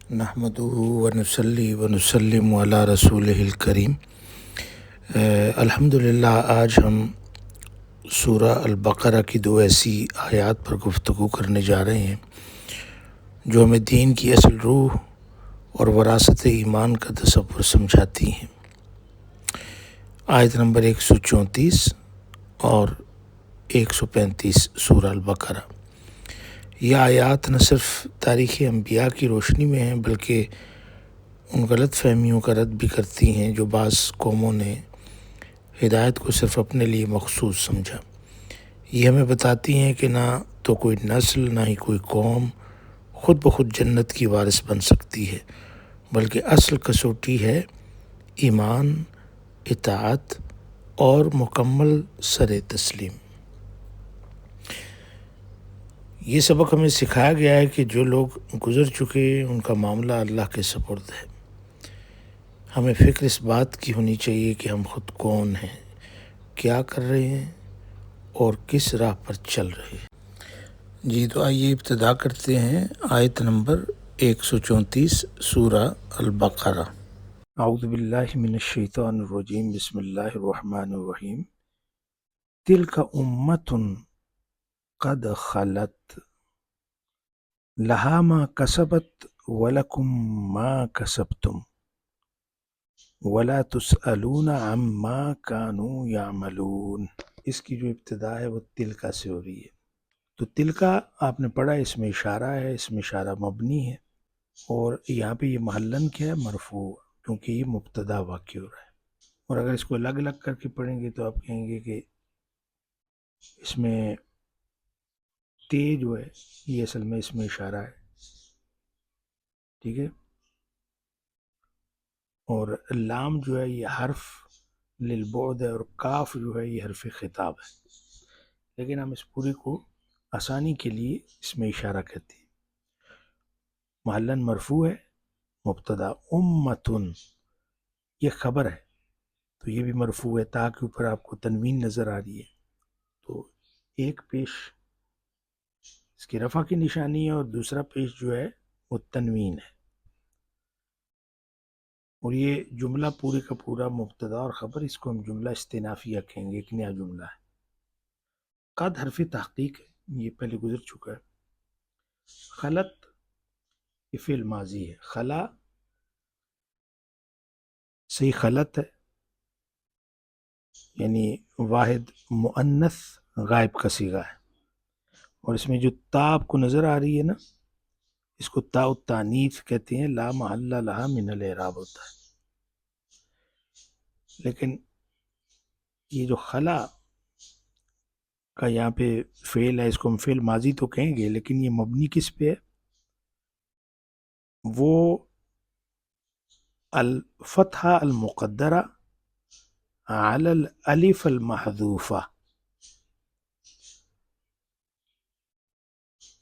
نحمدہ ونصلی ونسلم علی رسولہ الکریم۔ الحمدللہ آج ہم سورہ البقرہ کی دو ایسی آیات پر گفتگو کرنے جا رہے ہیں جو ہمیں دین کی اصل روح اور وراثت ایمان کا تصور سمجھاتی ہیں۔ آیت نمبر 134 اور 135 سورہ البقرہ۔ یہ آیات نہ صرف تاریخ انبیاء کی روشنی میں ہیں بلکہ ان غلط فہمیوں کا رد بھی کرتی ہیں جو بعض قوموں نے ہدایت کو صرف اپنے لیے مخصوص سمجھا۔ یہ ہمیں بتاتی ہیں کہ نہ تو کوئی نسل نہ ہی کوئی قوم خود بخود جنت کی وارث بن سکتی ہے، بلکہ اصل کسوٹی ہے ایمان، اطاعت اور مکمل سر تسلیم۔ یہ سبق ہمیں سکھایا گیا ہے کہ جو لوگ گزر چکے ان کا معاملہ اللہ کے سپرد ہے۔ ہمیں فکر اس بات کی ہونی چاہیے کہ ہم خود کون ہیں، کیا کر رہے ہیں اور کس راہ پر چل رہے ہیں۔ جی تو آئیے ابتدا کرتے ہیں آیت نمبر 134 سورہ البقرہ۔ اعوذ باللہ من الشیطان الرجیم، بسم اللہ الرحمن الرحیم۔ تلک امۃ قد خلت لہا ما کسبت ولکم ما کسبتم ولا تسألون عما كانوا یعملون۔ اس کی جو ابتدا ہے وہ تلکا سے ہو رہی ہے۔ تو تلکا آپ نے پڑھا، اس میں اشارہ ہے، اس میں اشارہ مبنی ہے، اور یہاں پہ یہ محلن کیا ہے، مرفوع، کیونکہ یہ مبتدا واقع ہو رہا ہے۔ اور اگر اس کو الگ الگ کر کے پڑھیں گے تو آپ کہیں گے کہ اس میں تے جو ہے یہ اصل میں اس میں اشارہ ہے، ٹھیک ہے، اور لام جو ہے یہ حرف للبعد ہے، اور کاف جو ہے یہ حرف خطاب ہے، لیکن ہم اس پوری کو آسانی کے لیے اس میں اشارہ کہتے ہیں۔ محلن مرفوع ہے، مبتدا امتن یہ خبر ہے، تو یہ بھی مرفوع ہے، تا کے اوپر آپ کو تنوین نظر آ رہی ہے، تو ایک پیش اس کی رفع کی نشانی ہے اور دوسرا پیش جو ہے وہ تنوین ہے، اور یہ جملہ پورے کا پورا مبتدا اور خبر، اس کو ہم جملہ استئنافیہ کہیں گے، ایک نیا جملہ ہے۔ قد حرف تحقیق ہے، یہ پہلے گزر چکا ہے۔ خلط یہ فعل ماضی ہے، خلا صحیح خلط ہے، یعنی واحد مؤنث غائب کا صیغہ ہے، اور اس میں جو تا آپ کو نظر آ رہی ہے نا، اس کو تا التانیث کہتے ہیں، لا محل لہا من الاعراب ہوتا ہے۔ لیکن یہ جو خلا کا یہاں پہ فعل ہے، اس کو ہم فعل ماضی تو کہیں گے، لیکن یہ مبنی کس پہ ہے؟ وہ الفتحہ المقدرہ علی الالف المحذوفہ،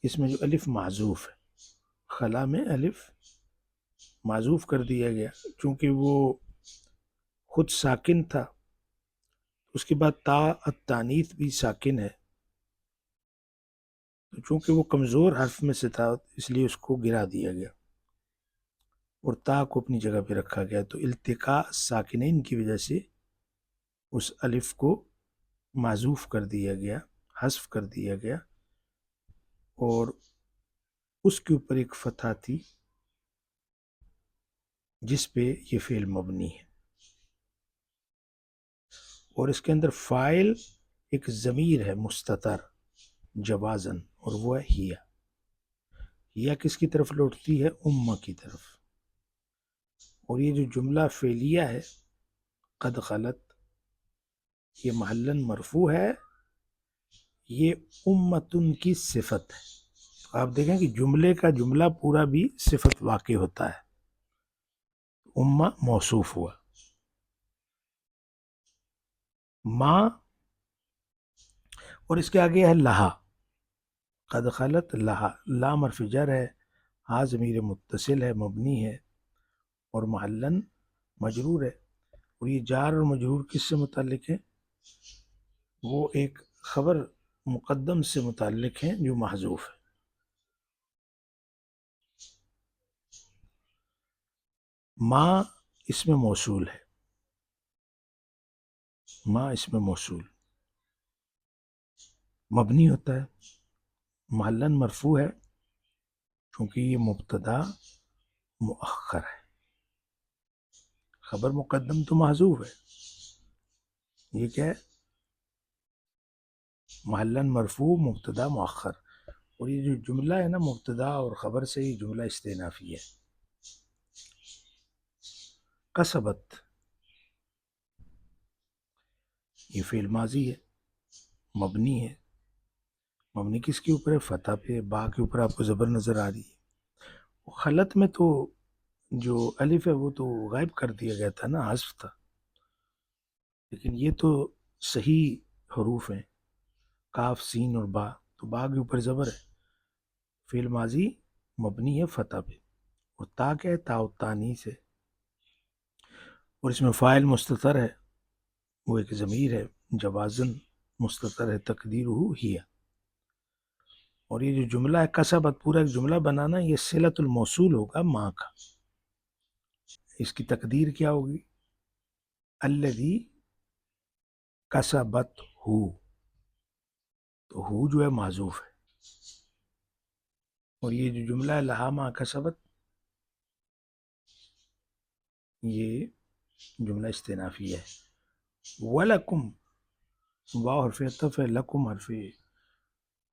اس میں جو الف معذوف ہے، خلا میں الف معذوف کر دیا گیا، چونکہ وہ خود ساکن تھا، اس کے بعد تا التانیث بھی ساکن ہے، تو چونکہ وہ کمزور حرف میں سے تھا اس لیے اس کو گرا دیا گیا اور تا کو اپنی جگہ پہ رکھا گیا، تو التقاء ساکنین کی وجہ سے اس الف کو معذوف کر دیا گیا، حذف کر دیا گیا، اور اس کے اوپر ایک فتحہ تھی جس پہ یہ فعل مبنی ہے، اور اس کے اندر فاعل ایک ضمیر ہے مستتر جوازن، اور وہ ہے ہیا۔ ہیا کس کی طرف لوٹتی ہے؟ امہ کی طرف، اور یہ جو جملہ فعلیہ ہے قد خلت، یہ محلن مرفوع ہے، یہ امتن کی صفت ہے۔ تو آپ دیکھیں کہ جملے کا جملہ پورا بھی صفت واقع ہوتا ہے، امہ موصوف ہوا، ما، اور اس کے آگے ہے لہا، قد خلت لہا، لا حرف جر ہے، ہا ضمیر متصل ہے، مبنی ہے، اور محلن مجرور ہے، اور یہ جار اور مجرور کس سے متعلق ہے؟ وہ ایک خبر مقدم سے متعلق ہیں جو محذوف ہے۔ ما اسم موصول ہے، ما اسم موصول مبنی ہوتا ہے، محلاً مرفوع ہے چونکہ یہ مبتدا مؤخر ہے، خبر مقدم تو محذوف ہے، یہ کیا ہے؟ محلاً مرفوع مبتدا مؤخر. اور یہ جو جملہ ہے نا مبتدا اور خبر سے، یہ جملہ استئنافی ہے. کسبت یہ فعل ماضی ہے، مبنی ہے. مبنی کس کے اوپر ہے؟ فتح پہ. با کے اوپر آپ کو زبر نظر آ رہی ہے. خلط میں تو جو الف ہے وہ تو غائب کر دیا گیا تھا نا، حذف تھا. لیکن یہ تو صحیح حروف ہیں، کاف سین اور با، تو با کے اوپر زبر ہے. فعل ماضی مبنی ہے فتح پہ، اور تا کیا ہے؟ تا و تانیث ہے. اور اس میں فاعل مستتر ہے، وہ ایک ضمیر ہے، جوازن مستتر ہے، تقدیرہ ہی. اور یہ جو جملہ ہے کسبت، پورا ایک جملہ بنانا، یہ صلۃ الموصول ہوگا ماں کا. اس کی تقدیر کیا ہوگی؟ الذی کسبت ہو، تو ہو جو ہے معذوف ہے. اور یہ جو جملہ ہے لہا ما کسبت، یہ جملہ استئنافی ہے. وَلَکُمْ واو حرف عطف ہے، لکم حرف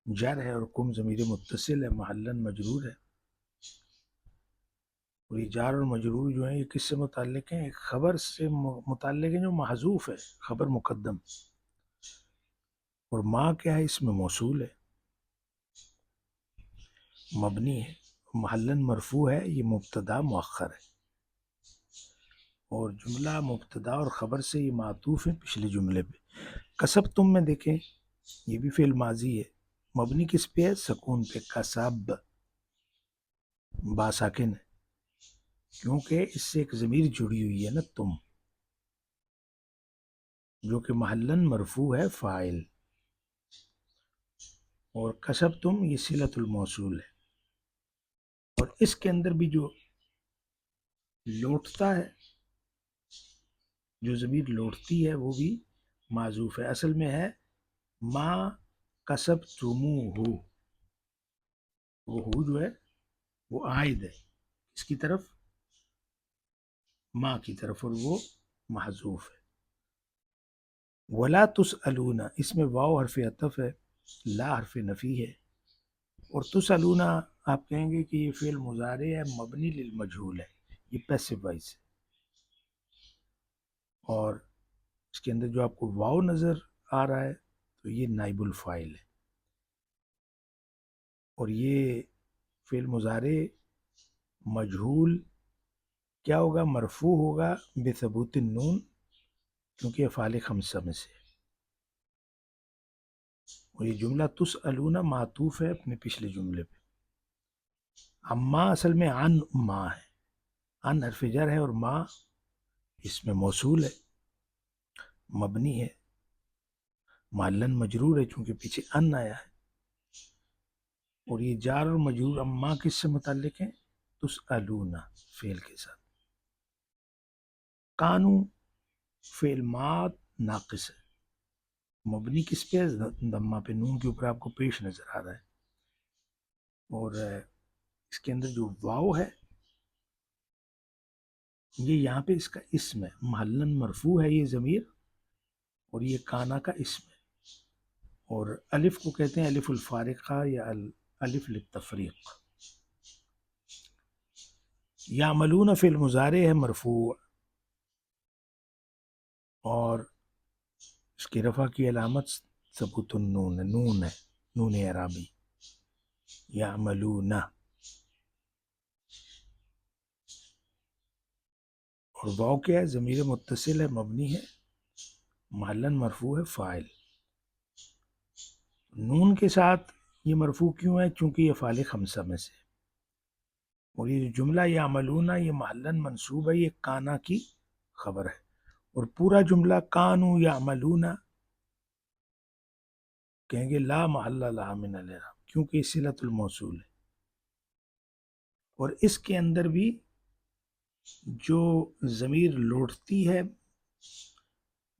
جر ہے، اور کم ضمیر متصل ہے، محلاً مجرور ہے. اور یہ جار اور مجرور جو ہیں یہ کس سے متعلق ہیں؟ ایک خبر سے متعلق ہیں جو محذوف ہے، خبر مقدم. اور ما کیا ہے؟ اس میں موصول ہے، مبنی ہے، محلاً مرفوع ہے، یہ مبتدا مؤخر ہے. اور جملہ مبتدا اور خبر سے یہ معطوف ہے پچھلے جملے پہ. کسب تم میں دیکھیں یہ بھی فعل ماضی ہے، مبنی کس پہ ہے؟ سکون پہ. کسب با ساکن ہے کیونکہ اس سے ایک ضمیر جڑی ہوئی ہے نا، تم، جو کہ محلاً مرفوع ہے، فاعل. اور کسب تم یہ صلۃ الموصول ہے. اور اس کے اندر بھی جو لوٹتا ہے، جو ضمیر لوٹتی ہے وہ بھی معذوف ہے. اصل میں ہے ما کسب تمو ہو، وہ ہو جو ہے وہ عائد ہے اس کی طرف؟ ما کی طرف، اور وہ محذوف ہے. ولا تسألون اس میں واو حرف عطف ہے، لا حرف نفی ہے. اور تسألون آپ کہیں گے کہ یہ فعل مضارع ہے، مبنی للمجہول ہے، یہ پیسو وائس ہے. اور اس کے اندر جو آپ کو واو نظر آ رہا ہے تو یہ نائب الفاعل ہے. اور یہ فعل مضارع مجہول کیا ہوگا؟ مرفوع ہوگا بثبوت النون، کیونکہ افعال خمسہ میں سے. اور یہ جملہ تسألون معطوف ہے اپنے پچھلے جملے پہ. اما اصل میں عن ما ہے، عن حرف جر ہے، اور ما اس میں موصول ہے، مبنی ہے، محلاً مجرور ہے چونکہ پیچھے ان آیا ہے. اور یہ جار اور مجرور اما کس سے متعلق ہیں؟ تسألون فعل کے ساتھ. کانو فعل ماد ناقص ہے، مبنی کس پہ؟ ضمہ پہ، نون کے اوپر آپ کو پیش نظر آ رہا ہے. اور اس کے اندر جو واو ہے یہ یہاں پہ اس کا اسم ہے، محلاً مرفوع ہے یہ ضمیر، اور یہ کانا کا اسم ہے. اور الف کو کہتے ہیں الف الفارقہ یا الف للتفریق. یعملون فعل مضارع ہے مرفوع، اور اس کی رفع کی علامت ثبوت النون ہے، نون ہے، نون اعرابی. یعملون. اور واو کیا ہے؟ ضمیر متصل ہے، مبنی ہے، محلاً مرفوع ہے، فاعل. نون کے ساتھ یہ مرفوع کیوں ہے؟ چونکہ یہ افعال خمسہ میں سے. اور یہ جو جملہ یعملون یہ محلاً منصوب ہے، یہ کانا کی خبر ہے. اور پورا جملہ کانو یعملون کہیں گے لا محل لها من الاعراب، کیونکہ یہ صلۃ الموصول ہے. اور اس کے اندر بھی جو ضمیر لوٹتی ہے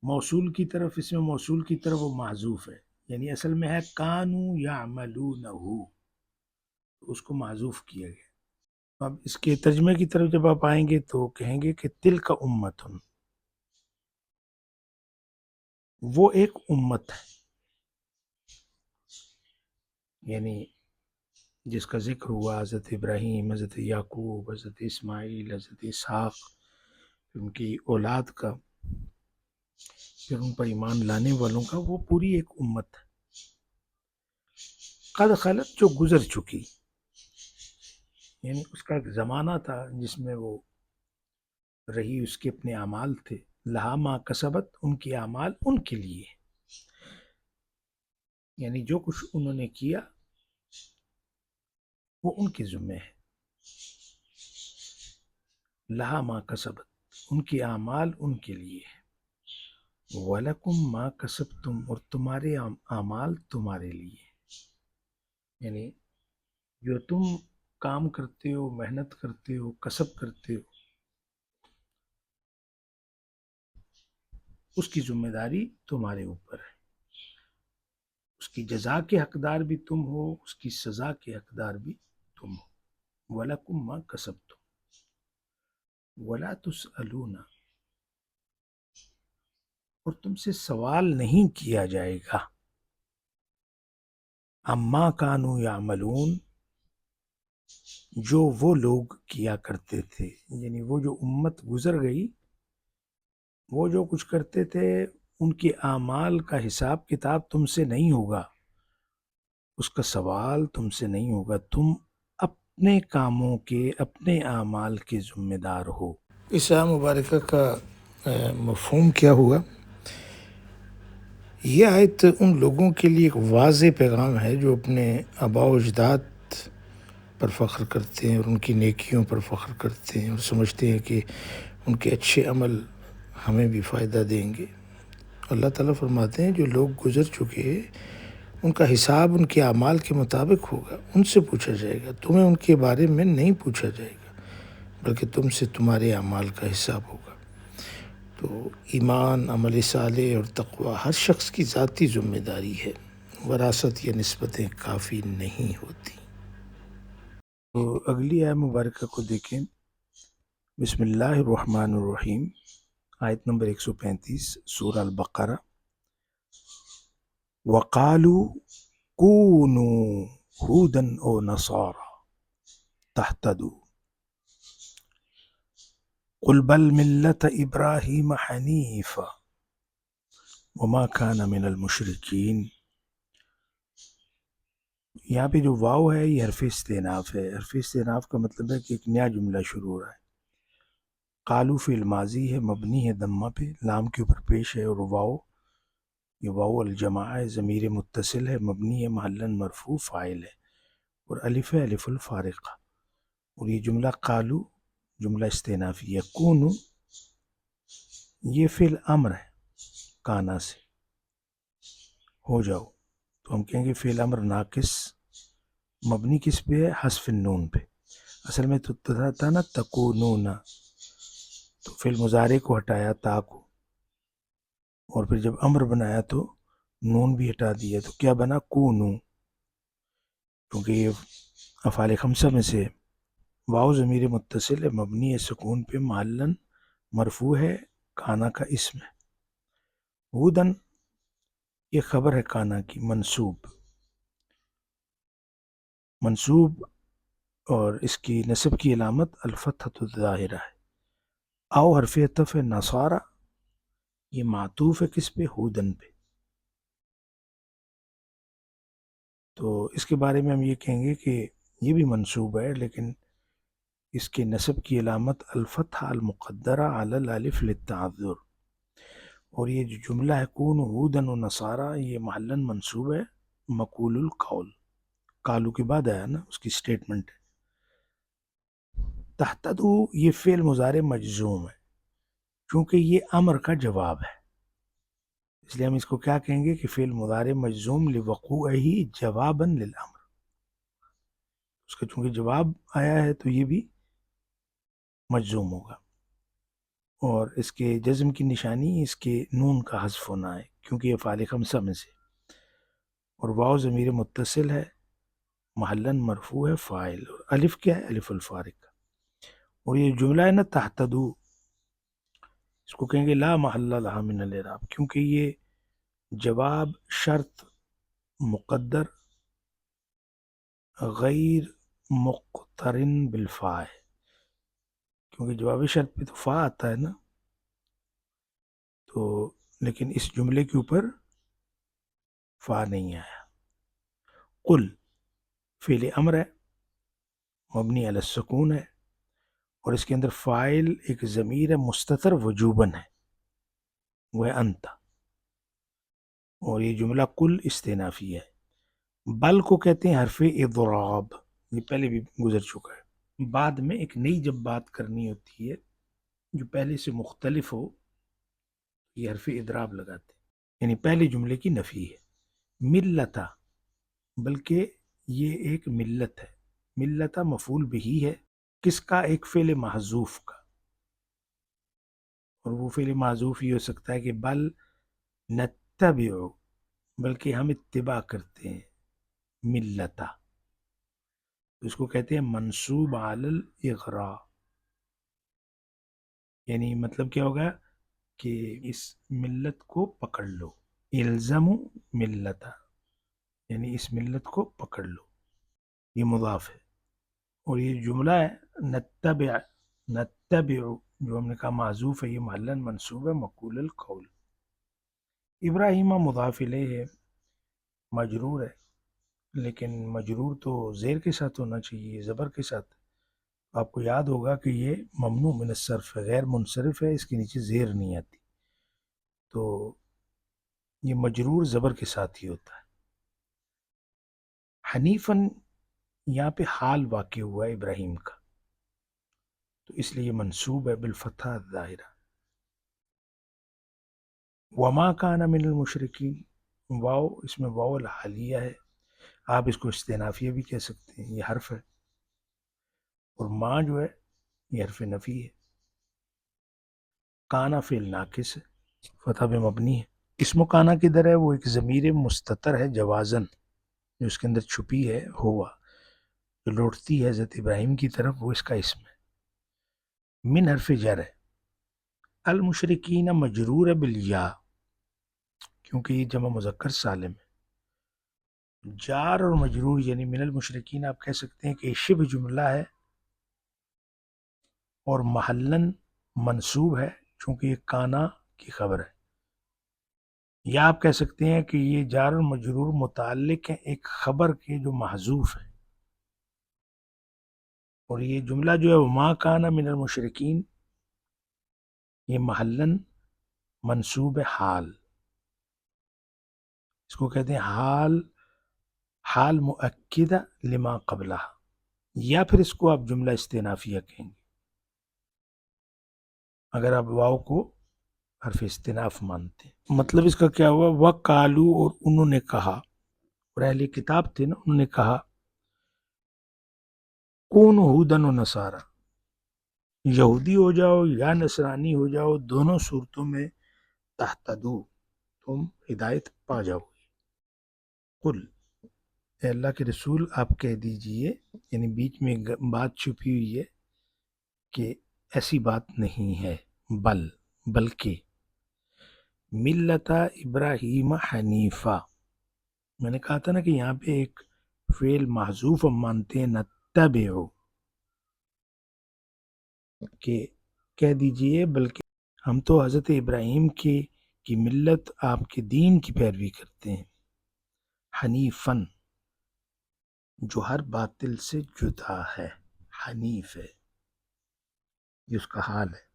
موصول کی طرف، اس میں موصول کی طرف وہ معذوف ہے، یعنی اصل میں ہے کانو یعملونہ، اس کو معذوف کیا گیا۔ اب اس کے ترجمے کی طرف جب آپ آئیں گے تو کہیں گے کہ تل کا امتن، وہ ایک امت ہے، یعنی جس کا ذکر ہوا حضرت ابراہیم، حضرت یعقوب، حضرت اسماعیل، حضرت اسحاق، ان کی اولاد کا، پھر ان پر ایمان لانے والوں کا، وہ پوری ایک امت ہے، قد خلت، جو گزر چکی، یعنی اس کا ایک زمانہ تھا جس میں وہ رہی، اس کے اپنے اعمال تھے، لہا ما کسبت، ان کے اعمال ان کے لیے، یعنی جو کچھ انہوں نے کیا وہ ان کے ذمہ ہے، لہا ما کسبت، ان کے اعمال ان کے لیے ہے، وَلَكُمْ مَا کسبتم، اور تمہارے اعمال تمہارے لیے، یعنی جو تم کام کرتے ہو، محنت کرتے ہو، کسب کرتے ہو، اس کی ذمہ داری تمہارے اوپر ہے، اس کی جزا کے حقدار بھی تم ہو، اس کی سزا کے حقدار بھی تم ہو، وَلَكُمْ مَا کسبتم وَلَا تُسْأَلُونَ، اور تم سے سوال نہیں کیا جائے گا، عَمَّا كَانُوا يَعْمَلُونَ، جو وہ لوگ کیا کرتے تھے، یعنی وہ جو امت گزر گئی، وہ جو کچھ کرتے تھے ان کے اعمال کا حساب کتاب تم سے نہیں ہوگا، اس کا سوال تم سے نہیں ہوگا، تم اپنے کاموں کے، اپنے اعمال کے ذمہ دار ہو۔ اس آیت مبارکہ کا مفہوم کیا ہوا؟ یہ آیت ان لوگوں کے لیے ایک واضح پیغام ہے جو اپنے آباء و اجداد پر فخر کرتے ہیں اور ان کی نیکیوں پر فخر کرتے ہیں اور سمجھتے ہیں کہ ان کے اچھے عمل ہمیں بھی فائدہ دیں گے۔ اللہ تعالیٰ فرماتے ہیں جو لوگ گزر چکے ان کا حساب ان کے اعمال کے مطابق ہوگا، ان سے پوچھا جائے گا، تمہیں ان کے بارے میں نہیں پوچھا جائے گا، بلکہ تم سے تمہارے اعمال کا حساب ہوگا۔ تو ایمان، عمل صالح اور تقوی ہر شخص کی ذاتی ذمہ داری ہے، وراثت یا نسبتیں کافی نہیں ہوتی۔ تو اگلی آیت مبارکہ کو دیکھیں، بسم اللہ الرحمن الرحیم، آیت نمبر 135 سورہ البقرہ۔ وَقَالُوا كُونُوا هُودًا أَوْ نَصَارَىٰ تَهْتَدُوا قُلْ بَلْ مِلَّةَ إِبْرَاهِيمَ حَنِيفًا وَمَا كَانَ مِنَ الْمُشْرِكِينَ۔ یہاں پہ جو واو ہے یہ حرف استئناف ہے۔ حرف استئناف کا مطلب ہے کہ ایک نیا جملہ شروع ہو رہا ہے۔ قالو فعل ماضی ہے، مبنی ہے ضمہ پہ، لام کے اوپر پیش ہے، اور واو، یہ واو الجماعہ ہے، ضمیر متصل ہے، مبنی ہے، محلاً مرفوع، فاعل ہے، اور الف ہے الف الفارقہ، اور یہ جملہ قالو جملہ استئنافی ہے۔ کونو یہ فعل امر ہے، کانا سے ہو جاؤ، تو ہم کہیں گے فعل امر ناقص، مبنی کس پہ ہے؟ حذف النون پہ۔ اصل میں تو تھا نا تکونون، تو فعل مضارع کو ہٹایا تا کو، اور پھر جب امر بنایا تو نون بھی ہٹا دیا، تو کیا بنا؟ کونو، کیونکہ یہ افعال خمسہ میں سے واو ضمیر متصل ہے، مبنی ہے سکون پہ، محلاً مرفوع ہے، کانا کا اسم ہے۔ ہودن یہ خبر ہے کانا کی، منصوب اور اس کی نصب کی علامت الفتحۃ الظاہرہ ہے۔ او حرف عطف ہے، نصارہ یہ معطوف ہے کس پہ؟ ہودن پہ۔ تو اس کے بارے میں ہم یہ کہیں گے کہ یہ بھی منصوب ہے، لیکن اس کے نصب کی علامت الفتحہ المقدرہ علی الالف للتعذر، اور یہ جو جملہ ہے کون ہودن و نصارہ، یہ محلاً منصوب ہے، مقول القول، کالو کے بعد آیا نا، اس کی سٹیٹمنٹ ہے۔ تہتدو یہ فعل مضارع مجزوم ہے، کیونکہ یہ امر کا جواب ہے، اس لیے ہم اس کو کیا کہیں گے کہ فعل مضارع مجزوم لوقوعہ جواباً للامر، اس کا چونکہ جواب آیا ہے تو یہ بھی مجزوم ہوگا، اور اس کے جزم کی نشانی اس کے نون کا حذف ہونا ہے کیونکہ یہ فعال خمسہ میں سے، اور واو ضمیر متصل ہے، محلاً مرفوع ہے، فاعل، اور الف کیا ہے؟ الف الفارق کا۔ اور یہ جملہ ہے نا تحتدو، اس کو کہیں گے لا محل لہا من الاعراب، کیونکہ یہ جواب شرط مقدر غیر مقترن بالفاء ہے، کیونکہ جواب شرط پہ تو فا آتا ہے نا، تو لیکن اس جملے کے اوپر فا نہیں آیا۔ قل فعل امر ہے، مبنی علی السکون ہے، اور اس کے اندر فاعل ایک ضمیر ہے مستتر وجوباً ہے، وہ ہے انت، اور یہ جملہ کل استئنافی ہے۔ بل کو کہتے ہیں حرف اضراب، یہ پہلے بھی گزر چکا ہے۔ بعد میں ایک نئی جب بات کرنی ہوتی ہے جو پہلے سے مختلف ہو، یہ حرف اضراب لگاتے ہیں، یعنی پہلے جملے کی نفی ہے۔ ملتا، بلکہ یہ ایک ملت ہے، ملتا مفعول بہی ہے، کس کا؟ ایک فعل محذوف کا، اور وہ فعل محذوف یہ ہو سکتا ہے کہ بل نتبع، بلکہ ہم اتباع کرتے ہیں، ملتا، اس کو کہتے ہیں منصوب علی الاغراء، یعنی مطلب کیا ہوگا کہ اس ملت کو پکڑ لو، الزم ملتا، یعنی اس ملت کو پکڑ لو، یہ مضاف ہے، اور یہ جملہ ہے نتبع، نتبع جو ہم نے کہا معذوف ہے، یہ محلاً منصوب ہے مقول القول۔ ابراہیم مضاف الیہ ہے، مجرور ہے، لیکن مجرور تو زیر کے ساتھ ہونا چاہیے، زبر کے ساتھ۔ آپ کو یاد ہوگا کہ یہ ممنوع من الصرف ہے، غیر منصرف ہے، اس کے نیچے زیر نہیں آتی، تو یہ مجرور زبر کے ساتھ ہی ہوتا ہے۔ حنیفاً یہاں پہ حال واقع ہوا ہے ابراہیم کا، تو اس لیے منصوب ہے بالفتحہ الظاہرہ۔ وما کان من المشرکین، واو اس میں واو الحالیہ ہے، آپ اس کو استئنافیہ بھی کہہ سکتے ہیں، یہ حرف ہے، اور ما جو ہے یہ حرف نفی ہے، کانا فعل ناقص ہے، فتح پہ مبنی ہے۔ اسم و کانا کدھر ہے؟ وہ ایک ضمیر مستتر ہے جوازن، جو اس کے اندر چھپی ہے، ہوا جو لوٹتی ہے حضرت ابراہیم کی طرف، وہ اس کا اسم ہے۔ من حرف جر ہے، المشرکین مجرور ہے بالیا، کیونکہ یہ جمع مذکر سالم ہے۔ جار اور مجرور یعنی من المشرکین آپ کہہ سکتے ہیں کہ شبہ جملہ ہے اور محلاً منصوب ہے، چونکہ یہ کانا کی خبر ہے، یا آپ کہہ سکتے ہیں کہ یہ جار اور مجرور متعلق ہیں ایک خبر کے جو محذوف ہے، اور یہ جملہ جو ہے وما کان من المشرکین، یہ محلاً منصوب حال، اس کو کہتے ہیں حال، حال مؤکدہ لما قبلہ، یا پھر اس کو آپ جملہ استئنافیہ کہیں گے اگر آپ واو کو حرف استئناف مانتے ہیں۔ مطلب اس کا کیا ہوا؟ وقالو، اور انہوں نے کہا، اور اہل کتاب تھے نا، انہوں نے کہا کون ہودن و نصارا، یہودی ہو جاؤ یا نصرانی ہو جاؤ، دونوں صورتوں میں تہتدو، تم ہدایت پا جاؤ گے۔ قل، اے اللہ کے رسول آپ کہہ دیجئے، یعنی بیچ میں بات چھپی ہوئی ہے کہ ایسی بات نہیں ہے، بلکہ ملت ابراہیم حنیفہ، میں نے کہا تھا نا کہ یہاں پہ ایک فعل محذوف ہم مانتے ہیں نتبعو، کہ کہہ دیجئے بلکہ ہم تو حضرت ابراہیم کی ملت، آپ کے دین کی پیروی کرتے ہیں، حنیفن جو ہر باطل سے جدا ہے، حنیف ہے، یہ اس کا حال ہے۔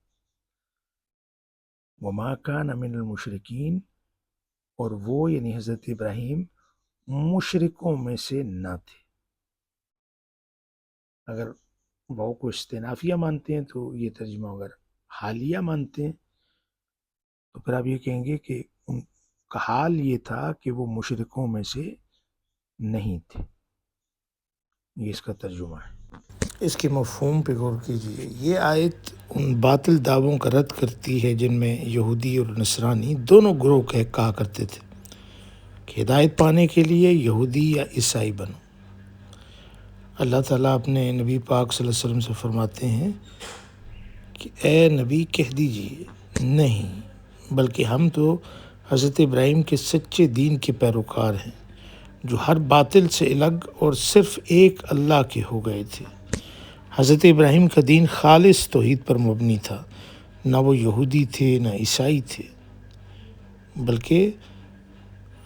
وما کان من المشرکین، اور وہ یعنی حضرت ابراہیم مشرکوں میں سے نہ تھے۔ اگر واو کو استئنافیہ مانتے ہیں تو یہ ترجمہ، اگر حالیہ مانتے ہیں تو پھر آپ یہ کہیں گے کہ ان کا حال یہ تھا کہ وہ مشرکوں میں سے نہیں تھے، یہ اس کا ترجمہ ہے۔ اس کے مفہوم پہ غور کیجیے۔ یہ آیت ان باطل دعووں کا رد کرتی ہے جن میں یہودی اور نصرانی دونوں گروہ کہا کرتے تھے کہ ہدایت پانے کے لیے یہودی یا عیسائی بنو۔ اللہ تعالیٰ اپنے نبی پاک صلی اللہ علیہ وسلم سے فرماتے ہیں کہ اے نبی کہہ دیجیے نہیں، بلکہ ہم تو حضرت ابراہیم کے سچے دین کے پیروکار ہیں جو ہر باطل سے الگ اور صرف ایک اللہ کے ہو گئے تھے۔ حضرت ابراہیم کا دین خالص توحید پر مبنی تھا، نہ وہ یہودی تھے نہ عیسائی تھے، بلکہ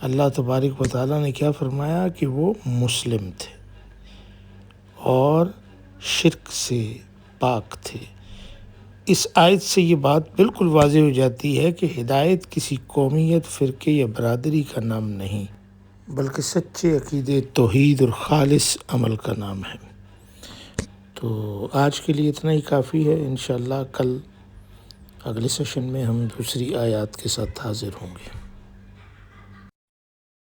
اللہ تبارک و تعالیٰ نے کیا فرمایا کہ وہ مسلم تھے اور شرک سے پاک تھے۔ اس آیت سے یہ بات بالکل واضح ہو جاتی ہے کہ ہدایت کسی قومیت، فرقے یا برادری کا نام نہیں، بلکہ سچے عقیدے، توحید اور خالص عمل کا نام ہے۔ تو آج کے لیے اتنا ہی کافی ہے۔ انشاءاللہ کل اگلے سیشن میں ہم دوسری آیات کے ساتھ حاضر ہوں گے۔